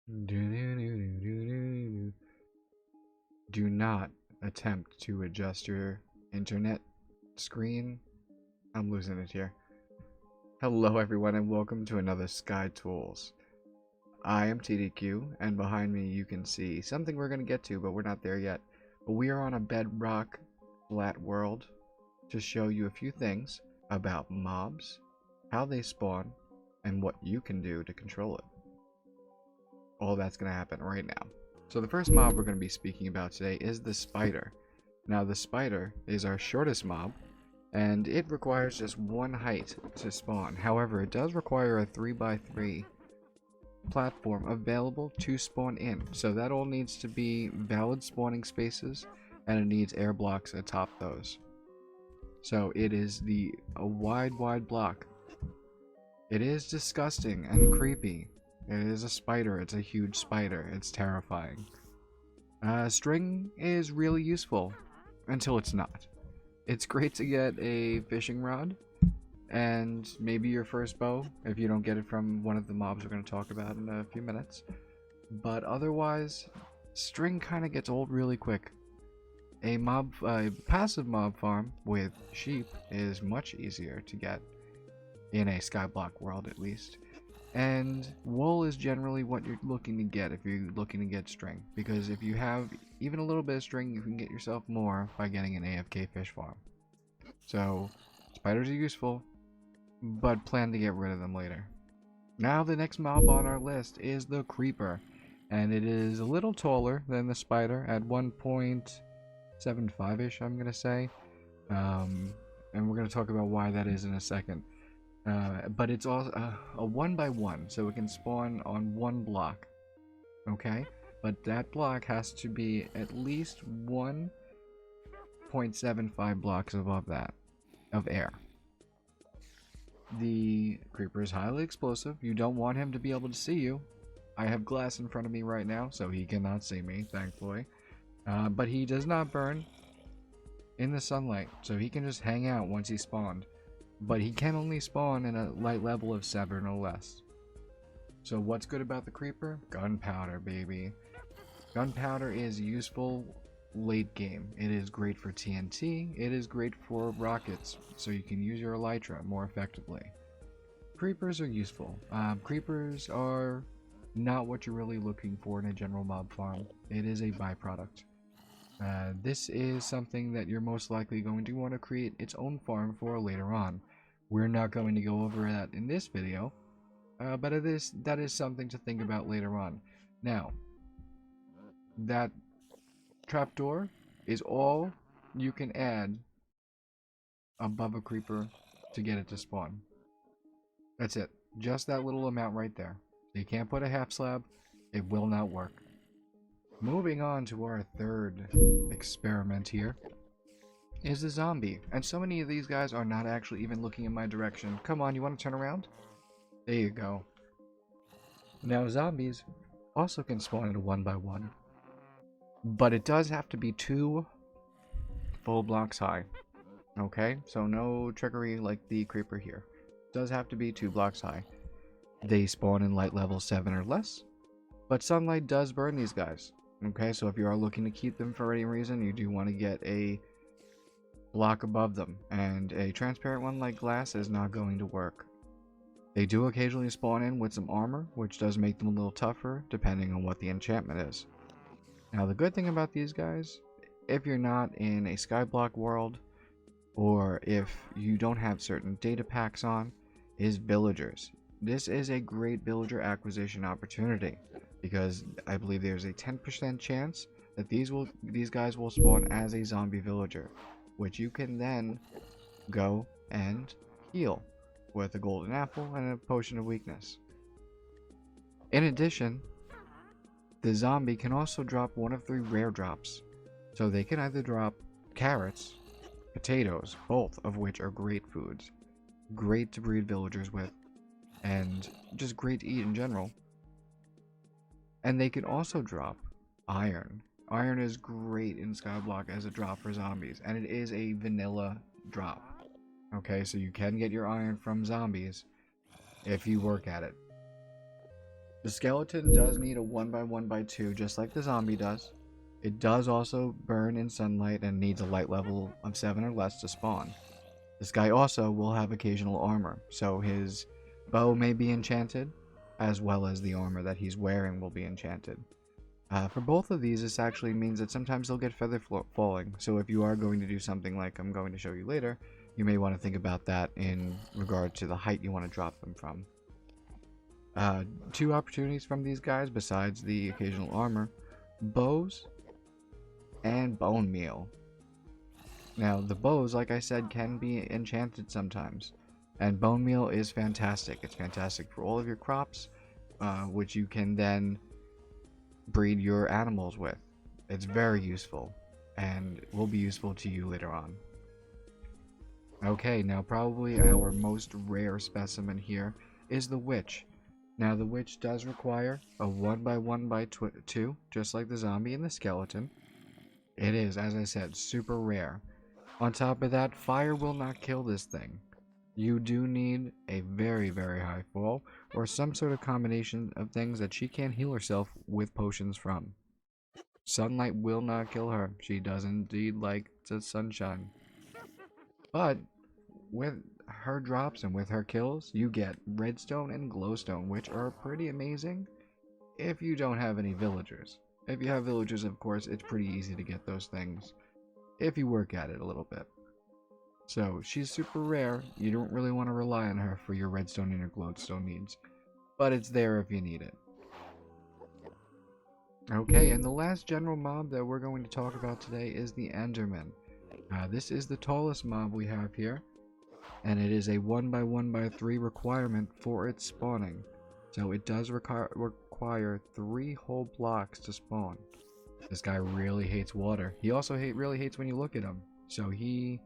Do not attempt to adjust your internet screen. I'm losing it here. Hello everyone and welcome to another SkyTools. I am TDQ and behind me you can see something we're going to get to, but we're not there yet. But we are on a bedrock flat world to show you a few things about mobs, how they spawn, and what you can do to control it. All that's going to happen right now. So the first mob we're going to be speaking about today is the spider. Now the spider is our shortest mob, and it requires just one height to spawn. However, it does require a 3x3 platform available to spawn in. So that all needs to be valid spawning spaces, and it needs air blocks atop those. So it is a wide block. It is disgusting and creepy. It is a spider. It's a huge spider. It's terrifying. String is really useful until it's not. It's great to get a fishing rod and maybe your first bow if you don't get it from one of the mobs we're going to talk about in a few minutes. But otherwise, string kind of gets old really quick. A passive mob farm with sheep is much easier to get in a Skyblock world, at least. And wool is generally what you're looking to get if you're looking to get string, because if you have even a little bit of string, you can get yourself more by getting an AFK fish farm. So spiders are useful, but plan to get rid of them later. Now the next mob on our list is the creeper, and it is a little taller than the spider at 1.75ish, I'm gonna say, and we're gonna talk about why that is in a second. But it's also a 1x1, so it can spawn on one block. Okay? But that block has to be at least 1.75 blocks above that of air. The creeper is highly explosive. You don't want him to be able to see you. I have glass in front of me right now, so he cannot see me, thankfully. But he does not burn in the sunlight, so he can just hang out once he spawned. But he can only spawn in a light level of 7 or less. So what's good about the creeper? Gunpowder, baby. Gunpowder is useful late game. It is great for TNT. It is great for rockets, so you can use your elytra more effectively. Creepers are useful. Creepers are not what you're really looking for in a general mob farm. It is a byproduct. This is something that you're most likely going to want to create its own farm for later on. We're not going to go over that in this video, but that is something to think about later on. Now, that trapdoor is all you can add above a creeper to get it to spawn. That's it. Just that little amount right there. You can't put a half slab. It will not work. Moving on to our third experiment here is a zombie. And so many of these guys are not actually even looking in my direction. Come on, you want to turn around? There you go. Now zombies also can spawn at a 1x1. But it does have to be 2 full blocks high. Okay? So no trickery like the creeper here. It does have to be 2 blocks high. They spawn in light level 7 or less. But sunlight does burn these guys. Okay, so if you are looking to keep them for any reason, you do want to get a block above them. And a transparent one like glass is not going to work. They do occasionally spawn in with some armor, which does make them a little tougher, depending on what the enchantment is. Now the good thing about these guys, if you're not in a Skyblock world, or if you don't have certain data packs on, is villagers. This is a great villager acquisition opportunity, because I believe there's a 10% chance that these guys will spawn as a zombie villager, which you can then go and heal with a golden apple and a potion of weakness. In addition, the zombie can also drop one of 3 rare drops. So they can either drop carrots, potatoes, both of which are great foods, great to breed villagers with, and just great to eat in general. And they can also drop iron. Iron is great in Skyblock as a drop for zombies, and it is a vanilla drop. Okay, so you can get your iron from zombies if you work at it. The skeleton does need a 1x1x2 just like the zombie does. It does also burn in sunlight and needs a light level of 7 or less to spawn. This guy also will have occasional armor, so his bow may be enchanted, as well as the armor that he's wearing will be enchanted. For both of these, this actually means that sometimes they'll get feather falling, so if you are going to do something like I'm going to show you later, you may want to think about that in regard to the height you want to drop them from. 2 opportunities from these guys besides the occasional armor: bows and bone meal. Now, the bows, like I said, can be enchanted sometimes, and bone meal is fantastic. It's fantastic for all of your crops, which you can then breed your animals with. It's very useful, and will be useful to you later on. Okay, now probably our most rare specimen here is the witch. Now, the witch does require a 1x1x2, just like the zombie and the skeleton. It is, as I said, super rare. On top of that, fire will not kill this thing. You do need a very, very high fall, or some sort of combination of things that she can't heal herself with potions from. Sunlight will not kill her. She does indeed like the sunshine. But with her drops and with her kills, you get redstone and glowstone, which are pretty amazing if you don't have any villagers. If you have villagers, of course, it's pretty easy to get those things if you work at it a little bit. So, she's super rare. You don't really want to rely on her for your redstone and your glowstone needs, but it's there if you need it. Okay, and the last general mob that we're going to talk about today is the Enderman. This is the tallest mob we have here, and it is a 1x1x3 requirement for its spawning. So it does require 3 whole blocks to spawn. This guy really hates water. He also really hates when you look at him. So he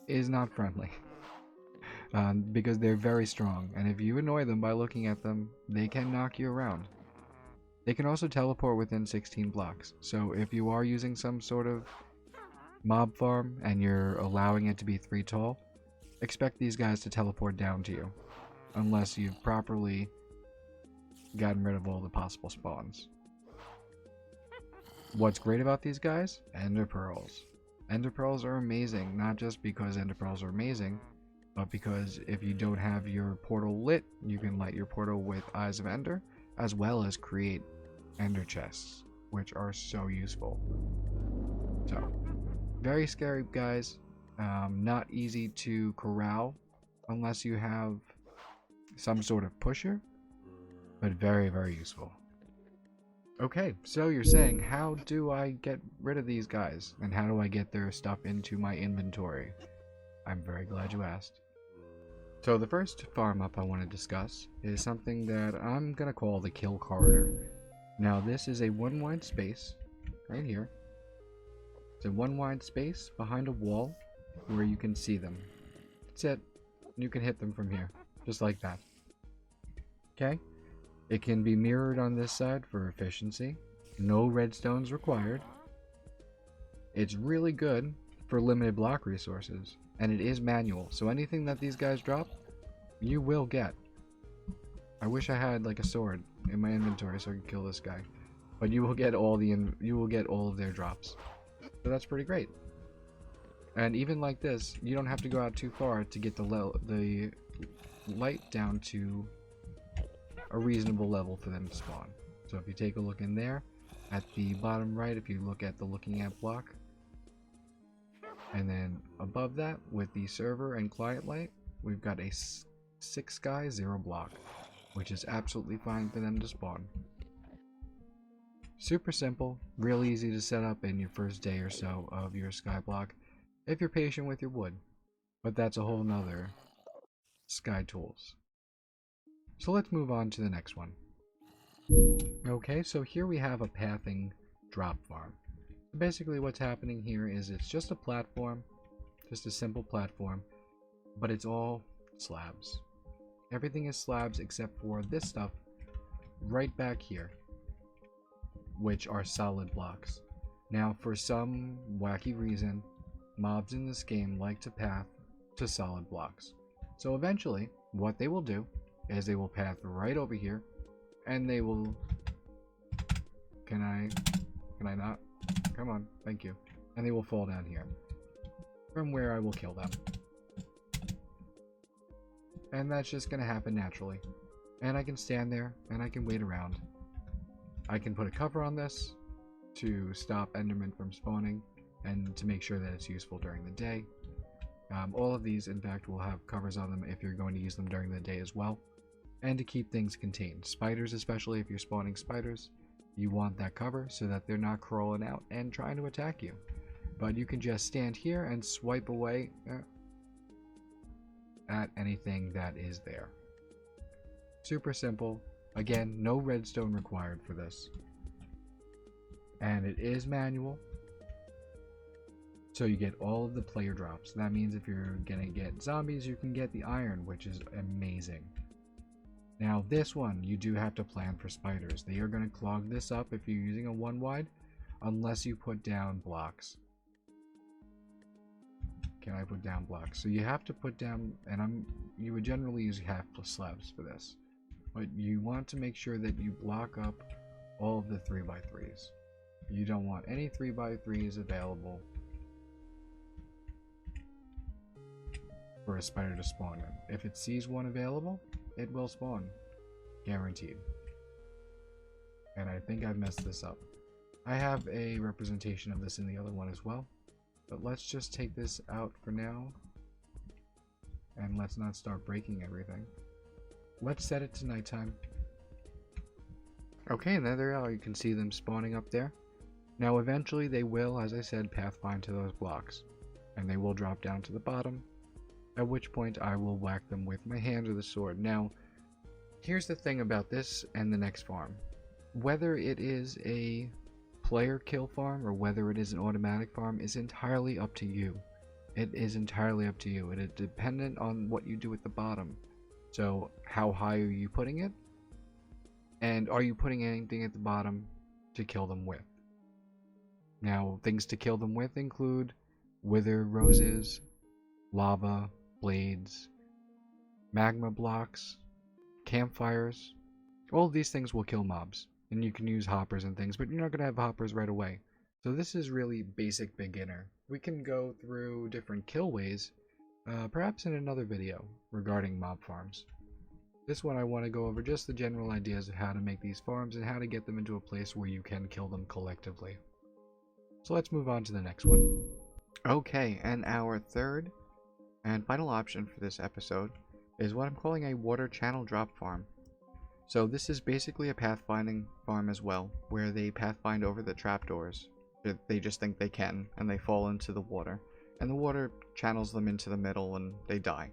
is not friendly. Because they're very strong, and if you annoy them by looking at them, they can knock you around. They can also teleport within 16 blocks. So if you are using some sort of mob farm and you're allowing it to be 3 tall, expect these guys to teleport down to you, unless you've properly gotten rid of all the possible spawns. What's great about these guys? Ender pearls. Ender pearls are amazing, not just because ender pearls are amazing, but because if you don't have your portal lit, you can light your portal with eyes of ender, as well as create ender chests, which are so useful. So, very scary guys. Not easy to corral unless you have some sort of pusher, but very, very useful. Okay, so you're saying, how do I get rid of these guys, and how do I get their stuff into my inventory? I'm very glad you asked. So the first farm up I want to discuss is something that I'm going to call the kill corridor. Now this is a 1 wide space, right here. It's a 1 wide space behind a wall where you can see them. That's it. You can hit them from here, just like that. Okay? It can be mirrored on this side for efficiency. No redstones required. It's really good for limited block resources, and it is manual, so anything that these guys drop, you will get. I wish I had like a sword in my inventory so I could kill this guy, but you will get all of their drops. So that's pretty great. And even like this, you don't have to go out too far to get the light down to a reasonable level for them to spawn. So if you take a look in there, at the bottom right, if you look at the looking at block, and then above that with the server and client light, we've got a 6 sky 0 block, which is absolutely fine for them to spawn. Super simple, real easy to set up in your first day or so of your skyblock if you're patient with your wood, but that's a whole nother SkyTools. So let's move on to the next one. Okay, so here we have a pathing drop farm. Basically what's happening here is it's just a platform, just a simple platform, but it's all slabs. Everything is slabs except for this stuff right back here, which are solid blocks. Now for some wacky reason, mobs in this game like to path to solid blocks. So eventually what they will do is they will path right over here and they will... Can I not? Come on, thank you. And they will fall down here, from where I will kill them. And that's just going to happen naturally. And I can stand there, and I can wait around. I can put a cover on this to stop Enderman from spawning, and to make sure that it's useful during the day. All of these, in fact, will have covers on them if you're going to use them during the day as well. And to keep things contained. Spiders, especially if you're spawning spiders, you want that cover so that they're not crawling out and trying to attack you. But you can just stand here and swipe away at anything that is there. Super simple. Again, no redstone required for this. And it is manual. So you get all of the player drops. That means if you're gonna get zombies, you can get the iron, which is amazing. Now this one, you do have to plan for spiders. They are gonna clog this up if you're using a 1 wide, unless you put down blocks. Can I put down blocks? So you have to put down, and you would generally use half slabs for this, but you want to make sure that you block up all of the 3x3s. You don't want any 3x3s available for a spider to spawn in. If it sees one available, it will spawn. Guaranteed. And I think I've messed this up. I have a representation of this in the other one as well. But let's just take this out for now. And let's not start breaking everything. Let's set it to nighttime. Okay, and there they are. You can see them spawning up there. Now eventually they will, as I said, pathfind to those blocks. And they will drop down to the bottom. At which point I will whack them with my hand or the sword. Now, here's the thing about this and the next farm. Whether it is a player kill farm or whether it is an automatic farm is entirely up to you. It is entirely up to you. It is dependent on what you do at the bottom. So, how high are you putting it? And are you putting anything at the bottom to kill them with? Now, things to kill them with include wither roses, lava, blades, magma blocks, campfires. All of these things will kill mobs, and you can use hoppers and things, but you're not going to have hoppers right away. So this is really basic beginner. We can go through different kill ways, perhaps in another video regarding mob farms. This one I want to go over just the general ideas of how to make these farms and how to get them into a place where you can kill them collectively. So let's move on to the next one. Okay, and our third and final option for this episode is what I'm calling a water channel drop farm. So this is basically a pathfinding farm as well, where they pathfind over the trapdoors. They just think they can, and they fall into the water. And the water channels them into the middle and they die.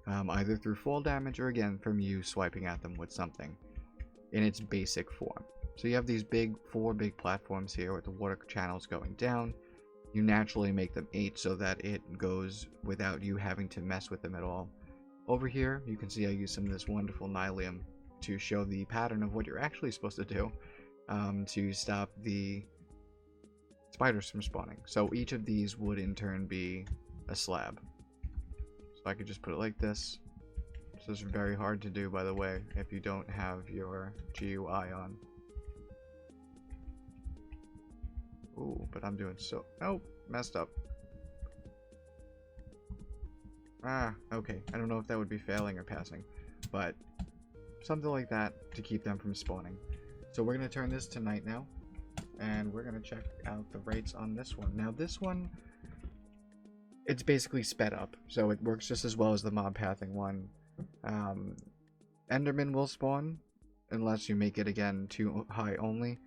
Either through fall damage or again from you swiping at them with something in its basic form. So you have these four big platforms here with the water channels going down. You naturally make them 8 so that it goes without you having to mess with them at all. Over here, you can see I use some of this wonderful nylium to show the pattern of what you're actually supposed to do to stop the spiders from spawning. So each of these would in turn be a slab. So I could just put it like this. This is very hard to do, by the way, if you don't have your GUI on. Ooh, but I'm doing so... Nope, messed up. Ah, okay. I don't know if that would be failing or passing, but something like that to keep them from spawning. So we're going to turn this to night now, and we're going to check out the rates on this one. Now this one, it's basically sped up, so it works just as well as the mob pathing one. Enderman will spawn unless you make it again too high only,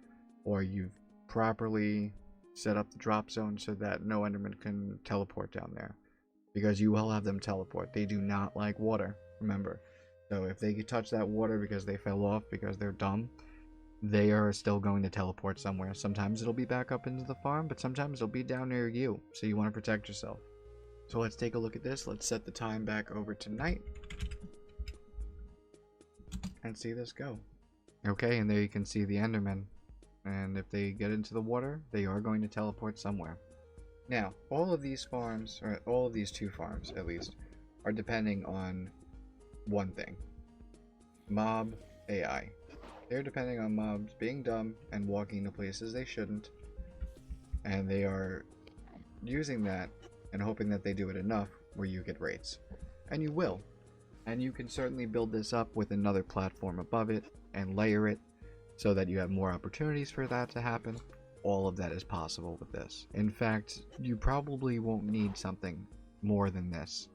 or you've properly set up the drop zone so that no Enderman can teleport down there, because you will have them teleport. They do not like water, remember. So if they touch that water because they fell off because they're dumb, they are still going to teleport somewhere. Sometimes it'll be back up into the farm, but sometimes it'll be down near you, so you want to protect yourself. So let's take a look at this. Let's set the time back over to night and see this go. Okay, and there you can see the Enderman. And if they get into the water, they are going to teleport somewhere. Now, all of these farms, or all of these 2 farms at least, are depending on one thing: mob AI. They're depending on mobs being dumb and walking to places they shouldn't, and they are using that and hoping that they do it enough where you get raids. And you will. And you can certainly build this up with another platform above it and layer it so that you have more opportunities for that to happen. All of that is possible with this. In fact, you probably won't need something more than this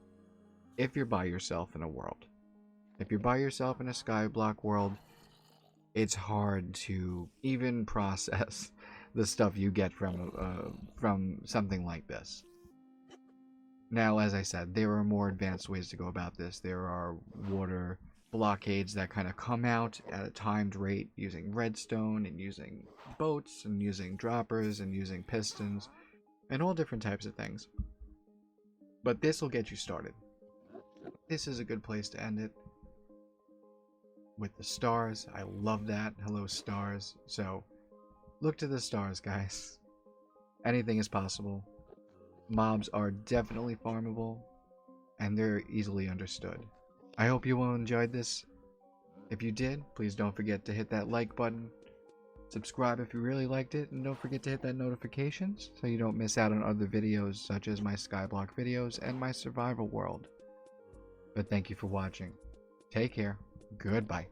if you're by yourself in a world. If you're by yourself in a Skyblock world, it's hard to even process the stuff you get from something like this. Now, as I said, there are more advanced ways to go about this. There are water blockades that kind of come out at a timed rate using redstone and using boats and using droppers and using pistons and all different types of things. But this will get you started. This is a good place to end it. With the stars, I love that. Hello, stars. So, look to the stars, guys. Anything is possible. Mobs are definitely farmable, and they're easily understood. I hope you all enjoyed this. If you did, please don't forget to hit that like button. Subscribe if you really liked it, and don't forget to hit that notifications so you don't miss out on other videos such as my Skyblock videos and my survival world. But thank you for watching. Take care. Goodbye.